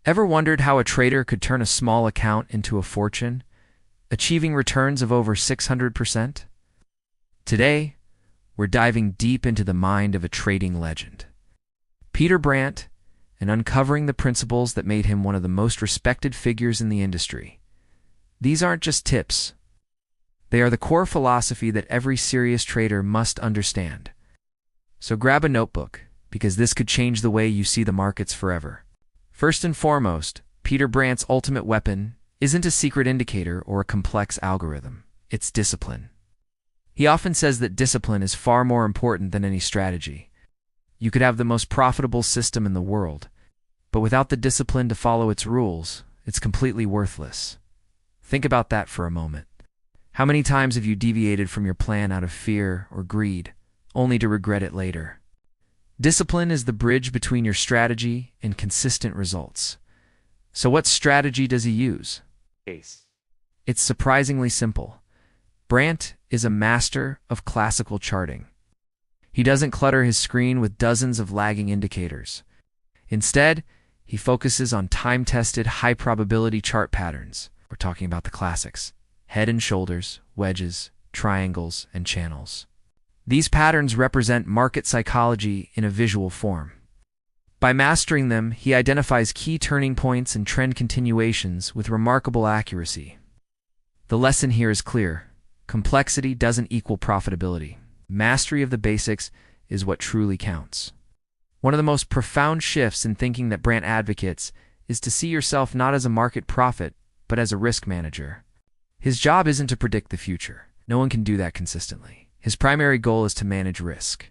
Ever wondered how a trader could turn a small account into a fortune, achieving returns of over 600%? Today, we're diving deep into the mind of a trading legend, Peter Brandt, and uncovering the principles that made him one of the most respected figures in the industry. These aren't just tips. They are the core philosophy that every serious trader must understand. So grab a notebook, because this could change the way you see the markets forever. First and foremost, Peter Brandt's ultimate weapon isn't a secret indicator or a complex algorithm. It's discipline. He often says that discipline is far more important than any strategy. You could have the most profitable system in the world, but without the discipline to follow its rules, it's completely worthless. Think about that for a moment. How many times have you deviated from your plan out of fear or greed, only to regret it later? Discipline is the bridge between your strategy and consistent results. So what strategy does he use? It's surprisingly simple. Brandt is a master of classical charting. He doesn't clutter his screen with dozens of lagging indicators. Instead, he focuses on time-tested, high-probability chart patterns. We're talking about the classics: head and shoulders, wedges, triangles, and channels. These patterns represent market psychology in a visual form. By mastering them, he identifies key turning points and trend continuations with remarkable accuracy. The lesson here is clear. Complexity doesn't equal profitability. Mastery of the basics is what truly counts. One of the most profound shifts in thinking that Brandt advocates is to see yourself not as a market prophet, but as a risk manager. His job isn't to predict the future. No one can do that consistently. His primary goal is to manage risk.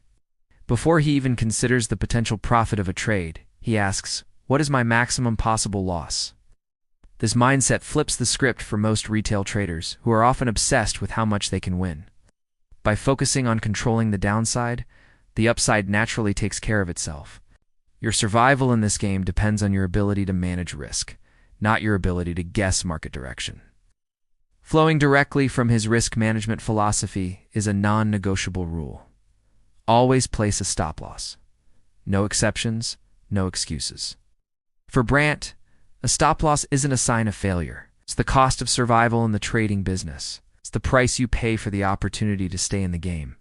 Before he even considers the potential profit of a trade, he asks, "What is my maximum possible loss?" This mindset flips the script for most retail traders, who are often obsessed with how much they can win. By focusing on controlling the downside, the upside naturally takes care of itself. Your survival in this game depends on your ability to manage risk, not your ability to guess market direction. Flowing directly from his risk management philosophy is a non-negotiable rule. Always place a stop loss. No exceptions, no excuses. For Brandt, a stop loss isn't a sign of failure. It's the cost of survival in the trading business. It's the price you pay for the opportunity to stay in the game.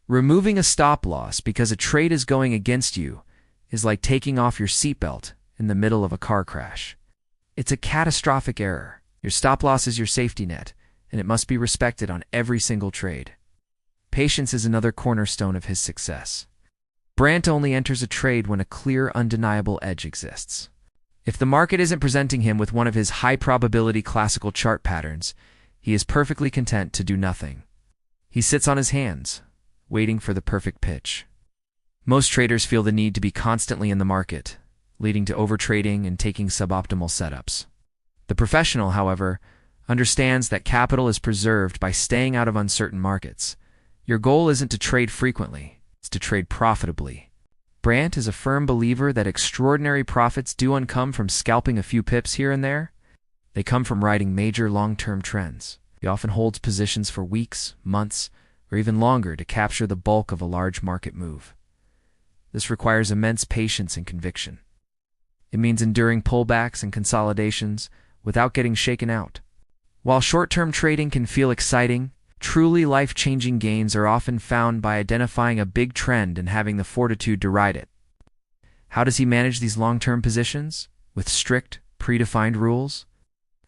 Removing a stop loss because a trade is going against you is like taking off your seatbelt in the middle of a car crash. It's a catastrophic error. Your stop loss is your safety net, and it must be respected on every single trade. Patience is another cornerstone of his success. Brandt only enters a trade when a clear, undeniable edge exists. If the market isn't presenting him with one of his high-probability classical chart patterns, he is perfectly content to do nothing. He sits on his hands, waiting for the perfect pitch. Most traders feel the need to be constantly in the market, leading to overtrading and taking suboptimal setups. The professional, however, understands that capital is preserved by staying out of uncertain markets. Your goal isn't to trade frequently, it's to trade profitably. Brandt is a firm believer that extraordinary profits don't come from scalping a few pips here and there. They come from riding major long-term trends. He often holds positions for weeks, months, or even longer to capture the bulk of a large market move. This requires immense patience and conviction. It means enduring pullbacks and consolidations without getting shaken out. While short-term trading can feel exciting, truly life-changing gains are often found by identifying a big trend and having the fortitude to ride it. How does he manage these long-term positions? With strict, predefined rules?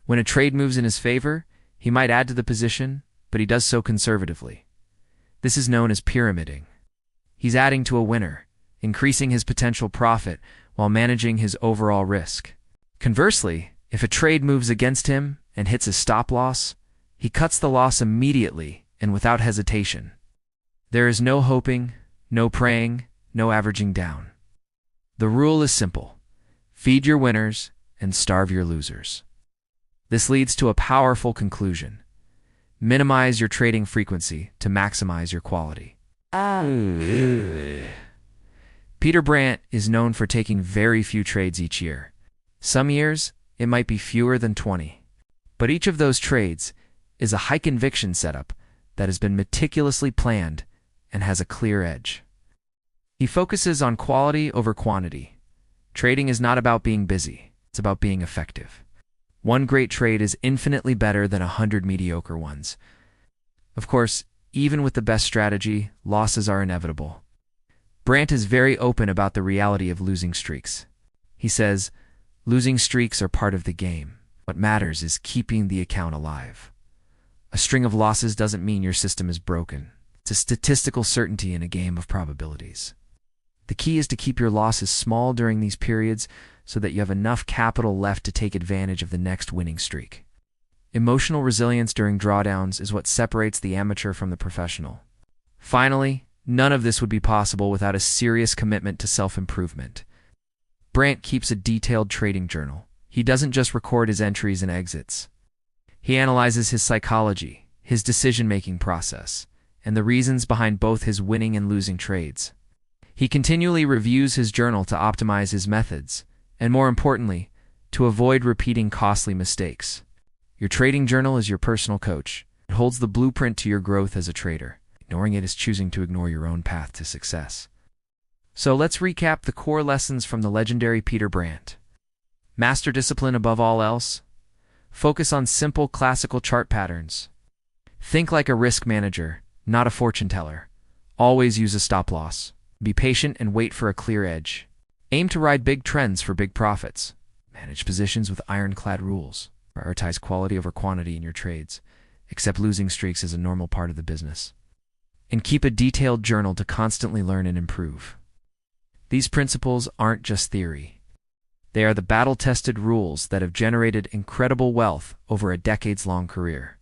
When a trade moves in his favor, he might add to the position, but he does so conservatively. This is known as pyramiding. He's adding to a winner, increasing his potential profit while managing his overall risk. Conversely, if a trade moves against him and hits a stop loss, he cuts the loss immediately and without hesitation. There is no hoping, no praying, no averaging down. The rule is simple: feed your winners and starve your losers. This leads to a powerful conclusion. Minimize your trading frequency to maximize your quality. Peter Brandt is known for taking very few trades each year. Some years, it might be fewer than 20. But each of those trades is a high-conviction setup that has been meticulously planned and has a clear edge. He focuses on quality over quantity. Trading is not about being busy. It's about being effective. One great trade is infinitely better than 100 mediocre ones. Of course, even with the best strategy, losses are inevitable. Brandt is very open about the reality of losing streaks. He says, losing streaks are part of the game. What matters is keeping the account alive. A string of losses doesn't mean your system is broken. It's a statistical certainty in a game of probabilities. The key is to keep your losses small during these periods so that you have enough capital left to take advantage of the next winning streak. Emotional resilience during drawdowns is what separates the amateur from the professional. Finally, none of this would be possible without a serious commitment to self-improvement. Brandt keeps a detailed trading journal. He doesn't just record his entries and exits. He analyzes his psychology, his decision-making process, and the reasons behind both his winning and losing trades. He continually reviews his journal to optimize his methods, and more importantly, to avoid repeating costly mistakes. Your trading journal is your personal coach. It holds the blueprint to your growth as a trader. Ignoring it is choosing to ignore your own path to success. So let's recap the core lessons from the legendary Peter Brandt. Master discipline above all else. Focus on simple classical chart patterns. Think like a risk manager, not a fortune teller. Always use a stop loss. Be patient and wait for a clear edge. Aim to ride big trends for big profits. Manage positions with ironclad rules. Prioritize quality over quantity in your trades. Accept losing streaks as a normal part of the business. And keep a detailed journal to constantly learn and improve. These principles aren't just theory. They are the battle-tested rules that have generated incredible wealth over a decades-long career.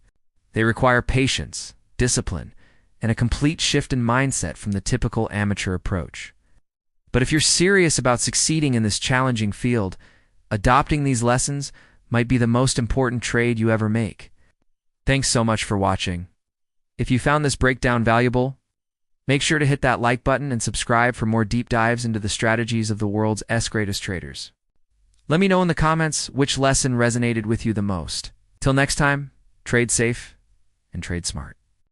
They require patience, discipline, and a complete shift in mindset from the typical amateur approach. But if you're serious about succeeding in this challenging field, adopting these lessons might be the most important trade you ever make. Thanks so much for watching. If you found this breakdown valuable, make sure to hit that like button and subscribe for more deep dives into the strategies of the world's greatest traders. Let me know in the comments which lesson resonated with you the most. Till next time, trade safe and trade smart.